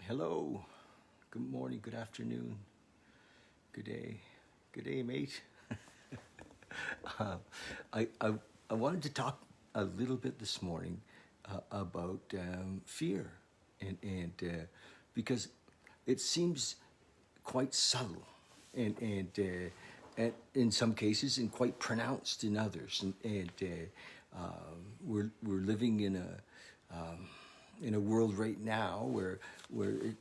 Hello, good morning, good afternoon, good day, mate. uh, I, I, I wanted to talk a little bit this morning about fear, and because it seems quite subtle, and in some cases, and quite pronounced in others, we're living in a world right now where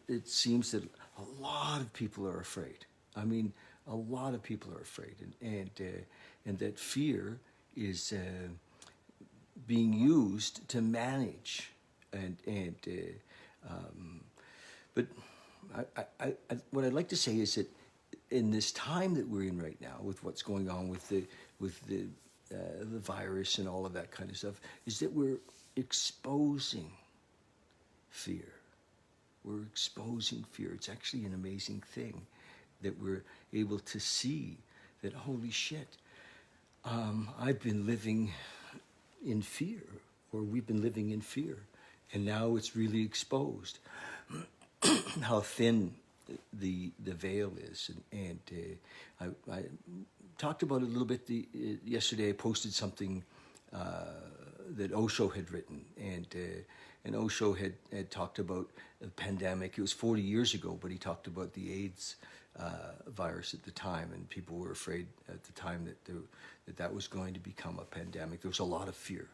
it seems that a lot of people are afraid. I mean, a lot of people are afraid, and that fear is being used to manage, but what I'd like to say is that in this time that we're in right now, with what's going on with the virus and all of that kind of stuff, is that we're exposing fear. We're exposing fear. It's actually an amazing thing that we're able to see that, holy shit, I've been living in fear, or we've been living in fear, and now it's really exposed how thin the veil is. And I talked about it a little bit yesterday. I posted something that Osho had written, and Osho had talked about the pandemic. It was 40 years ago, but he talked about the AIDS virus at the time, and people were afraid at the time that was going to become a pandemic. There was a lot of fear,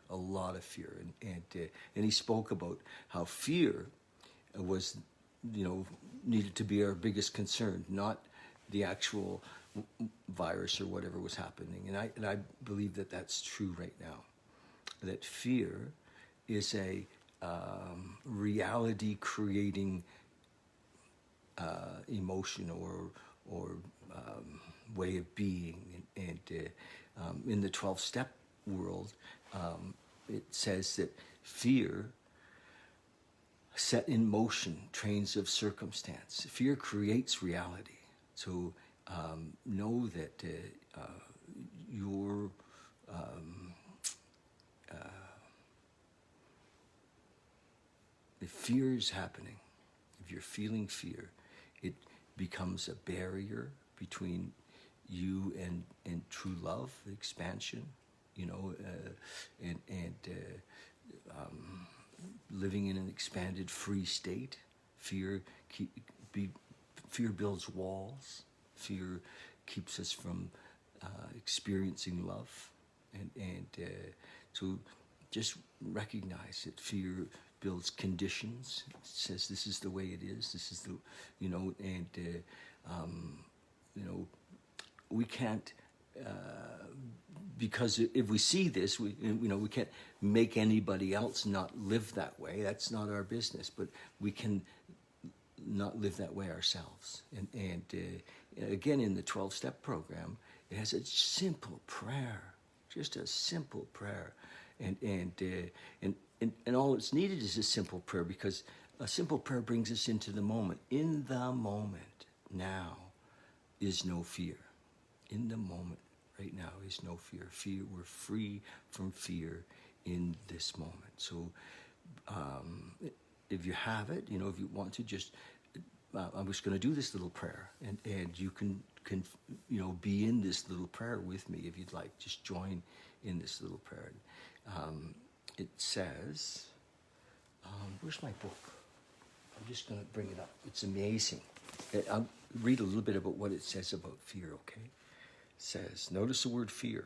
and he spoke about how fear was, needed to be our biggest concern, not the actual virus or whatever was happening. And I believe that that's true right now. That fear is a reality creating emotion or way of being. And in the 12-step world, it says that fear set in motion trains of circumstance. Fear creates reality. So know that your if fear is happening, if you're feeling fear, it becomes a barrier between you and true love, expansion, living in an expanded, free state. Fear builds walls. Fear keeps us from experiencing love, and so just recognize that fear builds conditions. It says this is the way it is. This is the, we can't. Because if we see this, we can't make anybody else not live that way. That's not our business. But we can not live that way ourselves. And again, in the 12-step program, it has a simple prayer, just a simple prayer, and all it's needed is a simple prayer, because a simple prayer brings us into the moment. In the moment now is no fear. In the moment right now is no fear. We're free from fear in this moment. So if you have it, if you want to, just I'm just going to do this little prayer, and you can be in this little prayer with me if you'd like. Just join in this little prayer. It says, where's my book? I'm just going to bring it up. It's amazing. I'll read a little bit about what it says about fear, okay? It says, notice the word fear.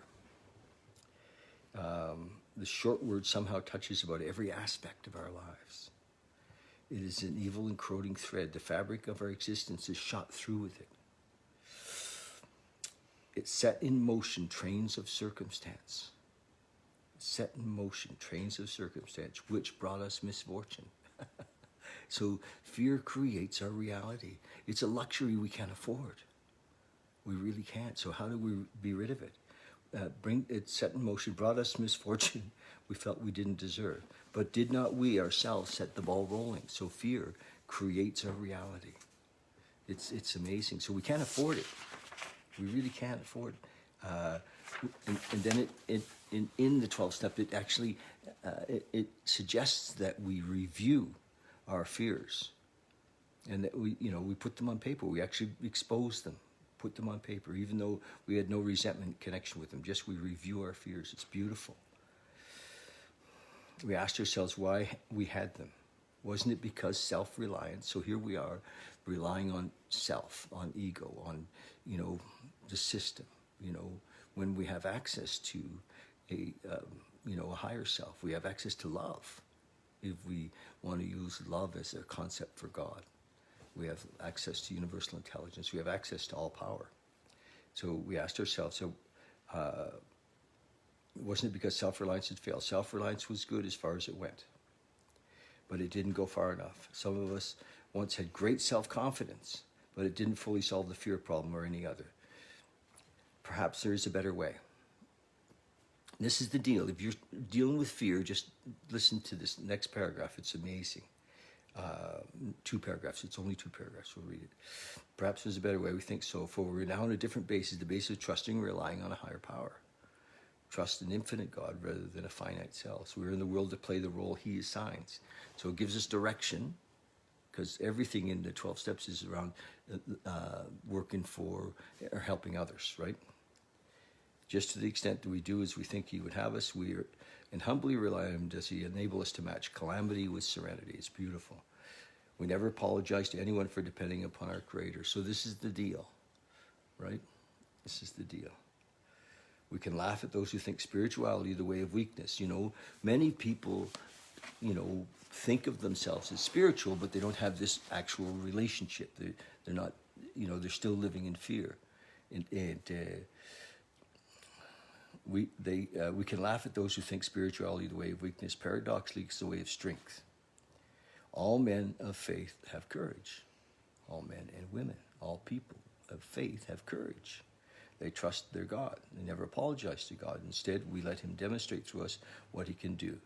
The short word somehow touches about every aspect of our lives. It is an evil encroaching thread. The fabric of our existence is shot through with it. It set in motion trains of circumstance. Set in motion trains of circumstance, which brought us misfortune. So fear creates our reality. It's a luxury we can't afford. We really can't. So how do we be rid of it? It set in motion, brought us misfortune we felt we didn't deserve. But did not we ourselves set the ball rolling? So fear creates our reality. It's amazing. So we can't afford it. We really can't afford it. And then in the 12-step, it actually it suggests that we review our fears And that we put them on paper. We actually exposed them, put them on paper, even though we had no resentment connection with them. Just we review our fears. It's beautiful. We asked ourselves why we had them. Wasn't it because self-reliance? So here we are, relying on self, on ego, on, the system. When we have access to a higher self, we have access to love. If we want to use love as a concept for God, we have access to universal intelligence. We have access to all power. So we asked ourselves, wasn't it because self-reliance had failed? Self-reliance was good as far as it went, but it didn't go far enough. Some of us once had great self-confidence, but it didn't fully solve the fear problem or any other. Perhaps there is a better way. This is the deal. If you're dealing with fear, just listen to this next paragraph. It's amazing. 2 paragraphs. It's only 2 paragraphs. We'll read it. Perhaps there's a better way. We think so. For we're now on a different basis, the basis of trusting, relying on a higher power. Trust an infinite God rather than a finite self. So we're in the world to play the role he assigns. So it gives us direction, because everything in the 12 steps is around working for or helping others, right? Just to the extent that we do as we think he would have us, and humbly rely on him. Does he enable us to match calamity with serenity? It's beautiful. We never apologize to anyone for depending upon our Creator. So this is the deal, right? This is the deal. We can laugh at those who think spirituality is the way of weakness. Many people, think of themselves as spiritual, but they don't have this actual relationship. They're not, they're still living in fear. We can laugh at those who think spirituality is the way of weakness. Paradoxically, it's the way of strength. All men of faith have courage. All men and women, all people of faith have courage. They trust their God. They never apologize to God. Instead, we let him demonstrate through us what he can do.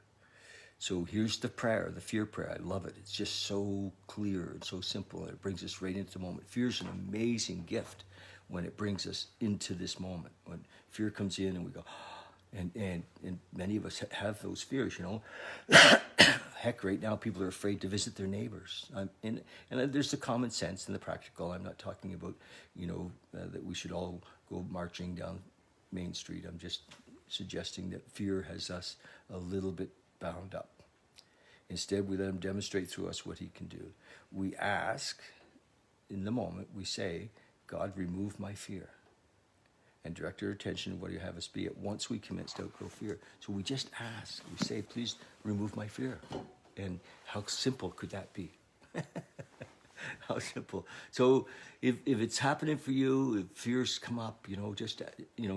So here's the prayer, the fear prayer. I love it. It's just so clear and so simple, and it brings us right into the moment. Fear is an amazing gift when it brings us into this moment. When fear comes in and we go, and many of us have those fears, Heck, right now people are afraid to visit their neighbors. And there's the common sense and the practical. I'm not talking about, that we should all go marching down Main Street. I'm just suggesting that fear has us a little bit bound up. Instead, we let him demonstrate through us what he can do. We ask, in the moment, we say, God, remove my fear. And direct our attention to what you have us be. At once we commence to outgrow fear. So we just ask. We say, please remove my fear. And how simple could that be? How simple. So if it's happening for you, if fears come up,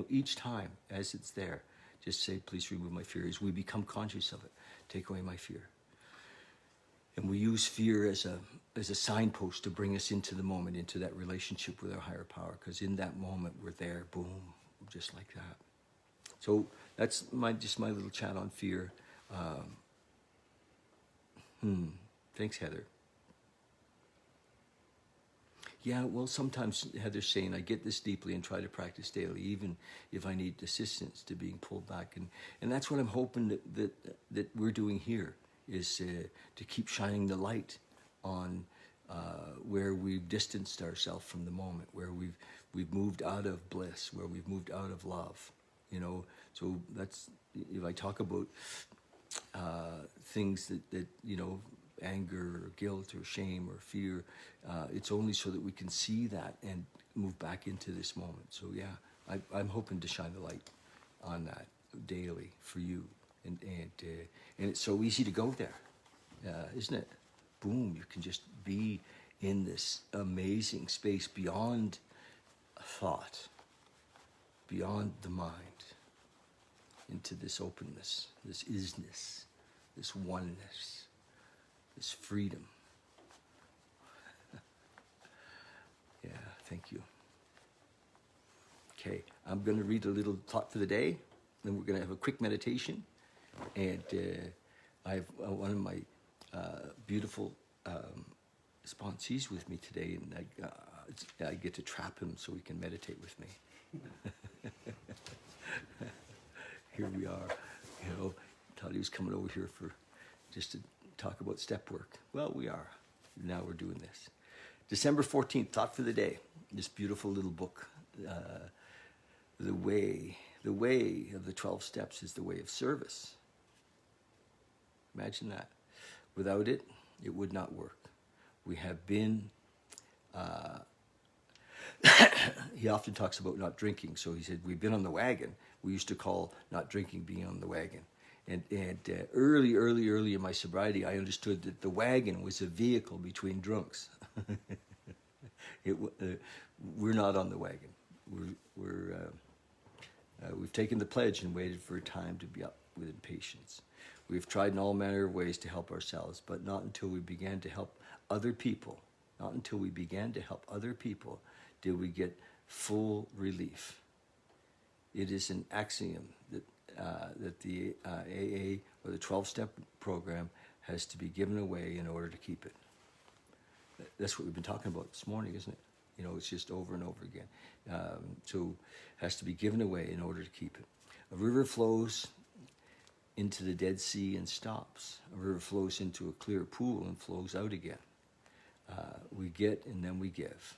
each time as it's there, just say, please remove my fear. As we become conscious of it, take away my fear. And we use fear as a signpost to bring us into the moment, into that relationship with our higher power. Because in that moment, we're there, boom, just like that. So that's my little chat on fear. Thanks, Heather. Yeah, well, sometimes Heather's saying, I get this deeply and try to practice daily, even if I need assistance to being pulled back. And that's what I'm hoping that we're doing here, is to keep shining the light on where we've distanced ourselves from the moment, where we've moved out of bliss, where we've moved out of love. So that's, if I talk about things that anger or guilt or shame or fear, it's only so that we can see that and move back into this moment. So yeah, I'm hoping to shine the light on that daily for you, and it's so easy to go there, isn't it? Boom, you can just be in this amazing space beyond thought, beyond the mind, into this openness, this isness, this oneness, this freedom. Yeah, thank you. Okay, I'm going to read a little thought for the day, then we're going to have a quick meditation. And I have one of my beautiful sponsees with me today, and I get to trap him so he can meditate with me. Here we are. Thought he was coming over here just to talk about step work. Well, we are. Now we're doing this. December 14th, thought for the day. This beautiful little book. The way of the 12 steps is the way of service. Imagine that. Without it, it would not work. We have been, he often talks about not drinking. So he said, we've been on the wagon. We used to call not drinking being on the wagon. And early in my sobriety, I understood that the wagon was a vehicle between drunks. We're not on the wagon. We've taken the pledge and waited for a time to be up with impatience. We've tried in all manner of ways to help ourselves, but not until we began to help other people. Not until we began to help other people did we get full relief. It is an axiom that the AA or the 12-step program has to be given away in order to keep it. That's what we've been talking about this morning, isn't it? You know, it's just over and over again. So it has to be given away in order to keep it. A river flows into the Dead Sea and stops. A river flows into a clear pool and flows out again. We get and then we give.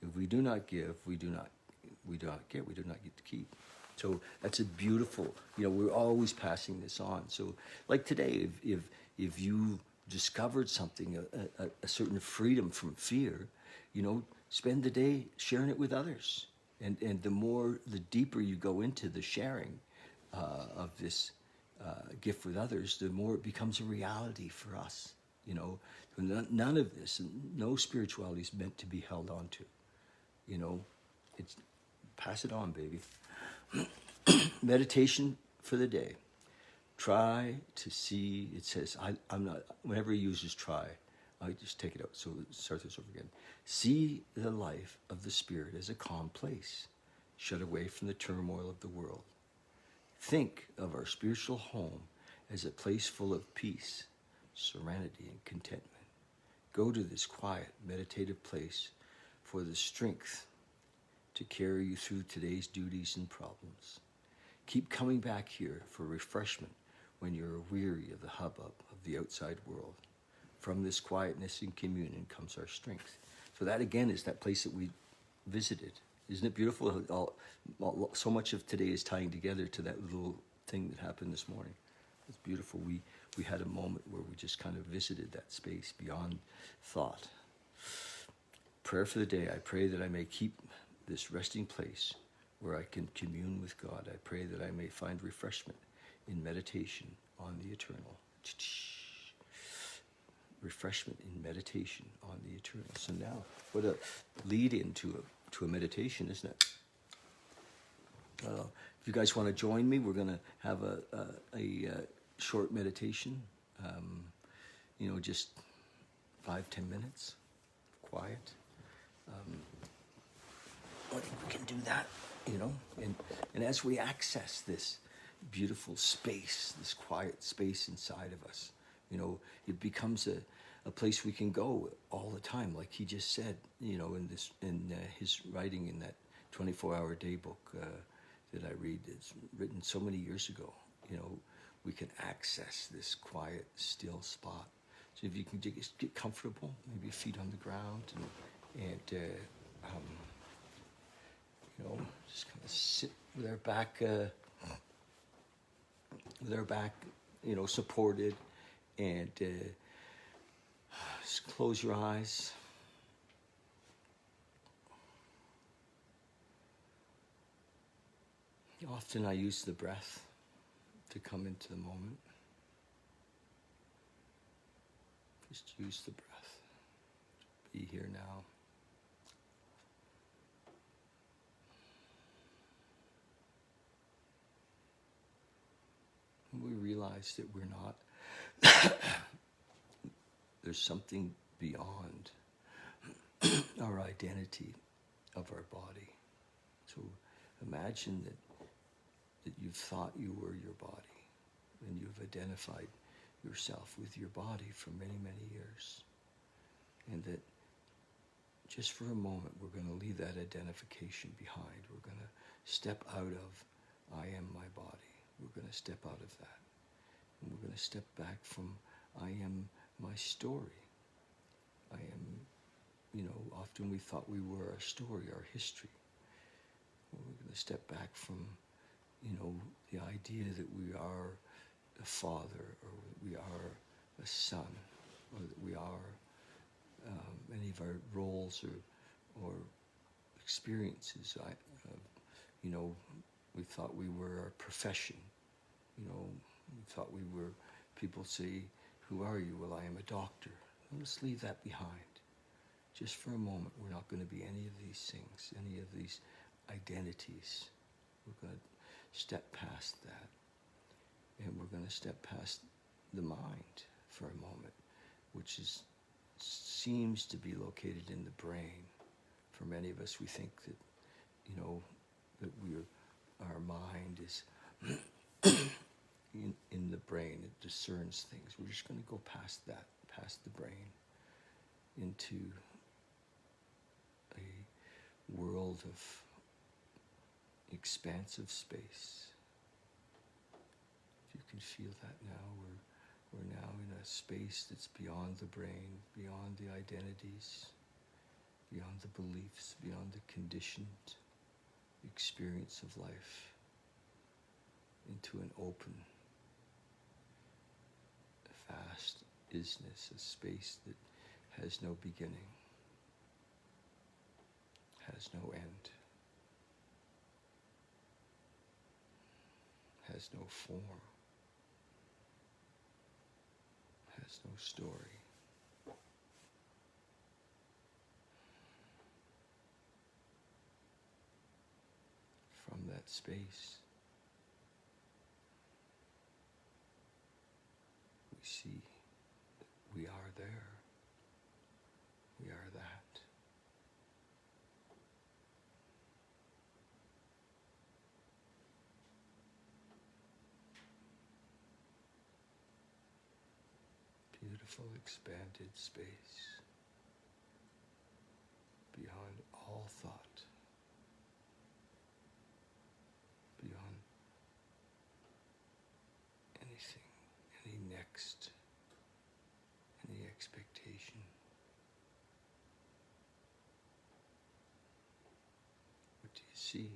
If we do not give, we do not get. We do not get to keep. So that's a beautiful. You know, we're always passing this on. So, like today, if you discovered something, a certain freedom from fear, you know, spend the day sharing it with others. And the deeper you go into the sharing of this gift with others, the more it becomes a reality for us. You know, none of this, no spirituality is meant to be held on to. You know, it's pass it on, baby. Meditation for the day. Try to see, it says, I'm not, whenever he uses try, I just take it out. So start this over again. See the life of the Spirit as a calm place, shut away from the turmoil of the world. Think of our spiritual home as a place full of peace, serenity, and contentment. Go to this quiet, meditative place for the strength to carry you through today's duties and problems. Keep coming back here for refreshment when you're weary of the hubbub of the outside world. From this quietness and communion comes our strength. So that again is that place that we visited. Isn't it beautiful? So much of today is tying together to that little thing that happened this morning. It's beautiful. We had a moment where we just kind of visited that space beyond thought. Prayer for the day. I pray that I may keep this resting place where I can commune with God. I pray that I may find refreshment in meditation on the eternal. Refreshment in meditation on the eternal. So now, what a lead into a meditation, isn't it? If you guys want to join me, we're going to have a short meditation. You know, just 5-10 minutes, quiet. I think we can do that, you know, and as we access this beautiful space, this quiet space inside of us, you know, it becomes a place we can go all the time, like he just said, you know, in his writing in that 24-hour day book that I read. It's written so many years ago. You know, we can access this quiet, still spot. So if you can just get comfortable, maybe feet on the ground, and you know, just kind of sit with our back, you know, supported, and just close your eyes. Often I use the breath to come into the moment. Just use the breath. Be here now. And we realize that we're not, there's something beyond our identity of our body. So imagine that you've thought you were your body, and you've identified yourself with your body for many, many years. And that just for a moment, we're going to leave that identification behind. We're going to step out of, I am my body. We're going to step out of that. And we're going to step back from, I am my story. I am often we thought we were our story, our history. We're going to step back from, the idea that we are a father, or we are a son, or that we are any of our roles or experiences. We thought we were our profession. We thought we were, people say, who are you? Well, I am a doctor. Let's leave that behind. Just for a moment, we're not going to be any of these things, any of these identities. We're going to step past that. And we're going to step past the mind for a moment, which seems to be located in the brain. For many of us, we think that, that our mind is in the brain. It discerns things. We're just going to go past that, past the brain, into a world of expansive space. If you can feel that now, we're now in a space that's beyond the brain, beyond the identities, beyond the beliefs, beyond the conditioned experience of life, into an open, vast isness, a space that has no beginning, has no end, has no form, has no story. From that space, we see that we are there. We are that. Beautiful, expanded space beyond all thought, beyond anything, any next, any expectation. What do you see?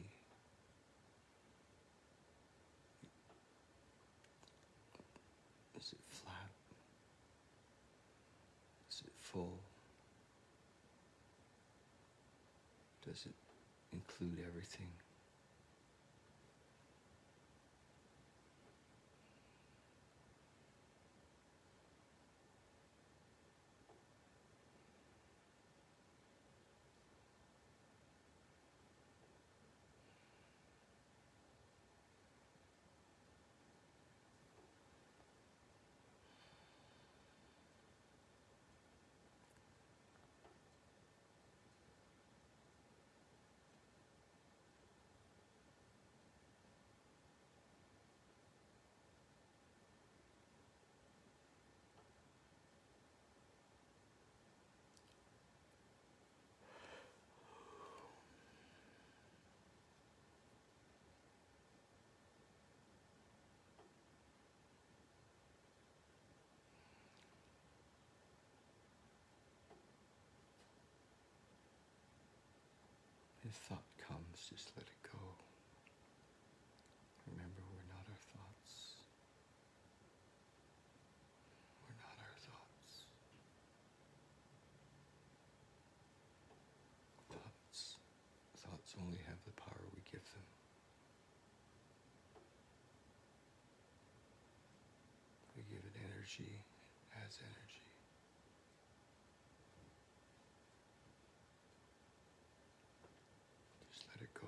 Is it flat? Is it full? Does it include everything? If thought comes, just let it go. Remember, we're not our thoughts. We're not our thoughts. Thoughts only have the power we give them. We give it energy, it has energy. Just let it go.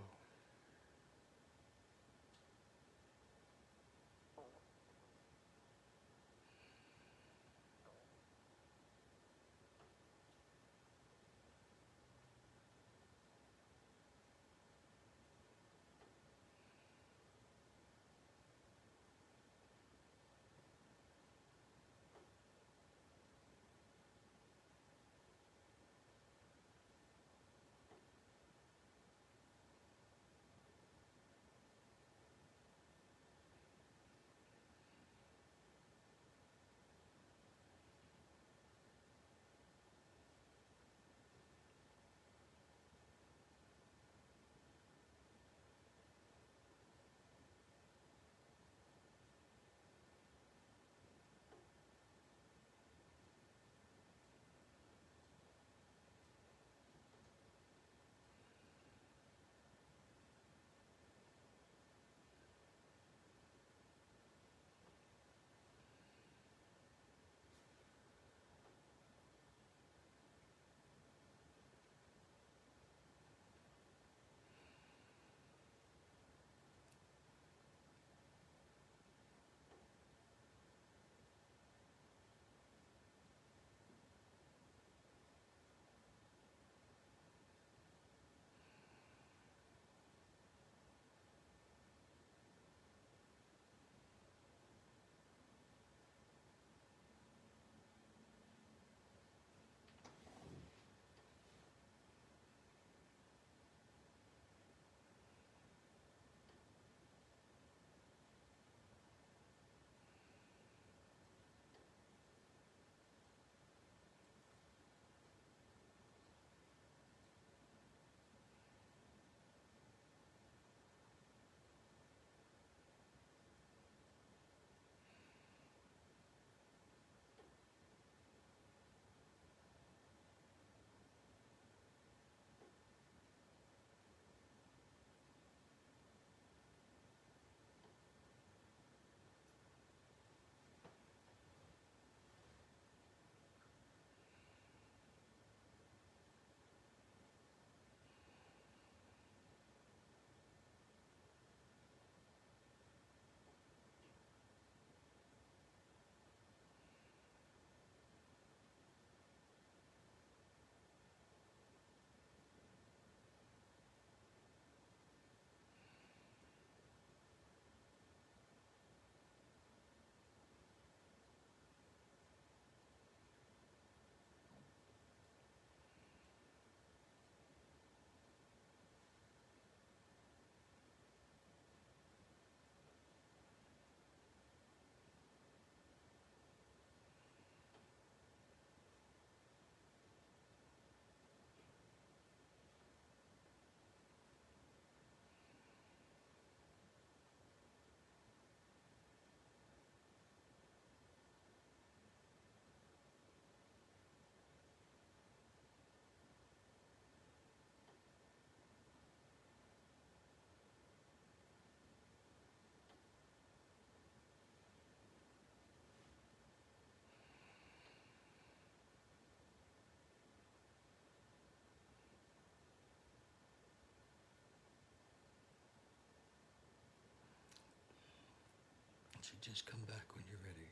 Just come back when you're ready.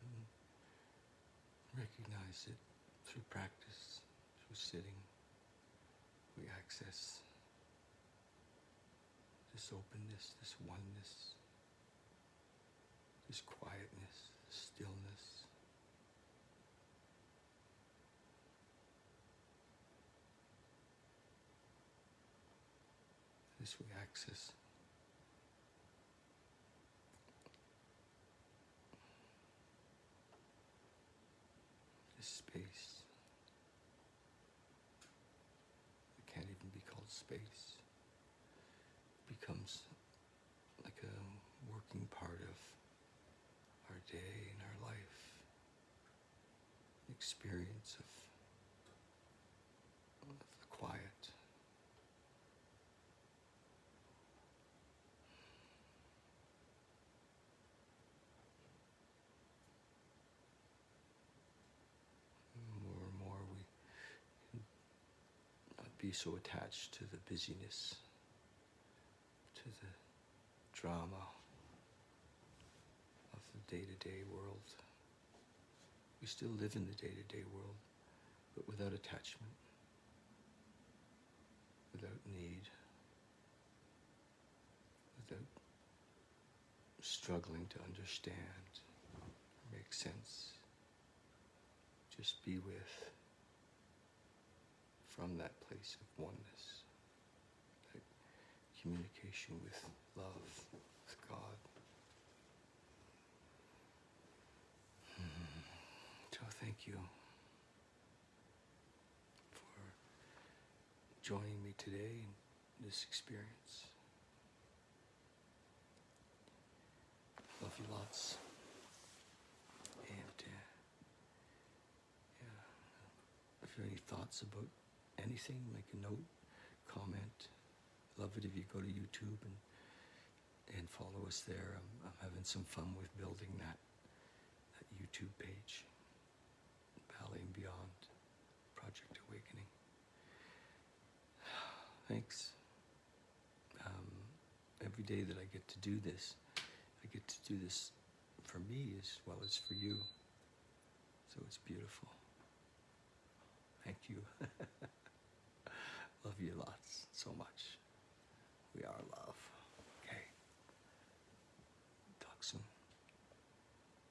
And recognize it through practice, through sitting. We access this openness, this oneness, this quietness, this stillness. This we access this space. It can't even be called space. It becomes like a working part of our day and our life. An experience of the quiet. More and more we can not be so attached to the busyness, to the drama of the day-to-day world. We still live in the day-to-day world, but without attachment, without need, without struggling to understand or make sense. Just be with, from that place of oneness, that communication with love, with God. So thank you for joining me today in this experience. Love you lots. And if you have any thoughts about anything, make a note, comment. Love it if you go to YouTube and follow us there. I'm having some fun with building that YouTube page, Ballet and Beyond, Project Awakening. Thanks. Every day that I get to do this, I get to do this for me as well as for you. So it's beautiful. Thank you. Love you lots, so much. We are love.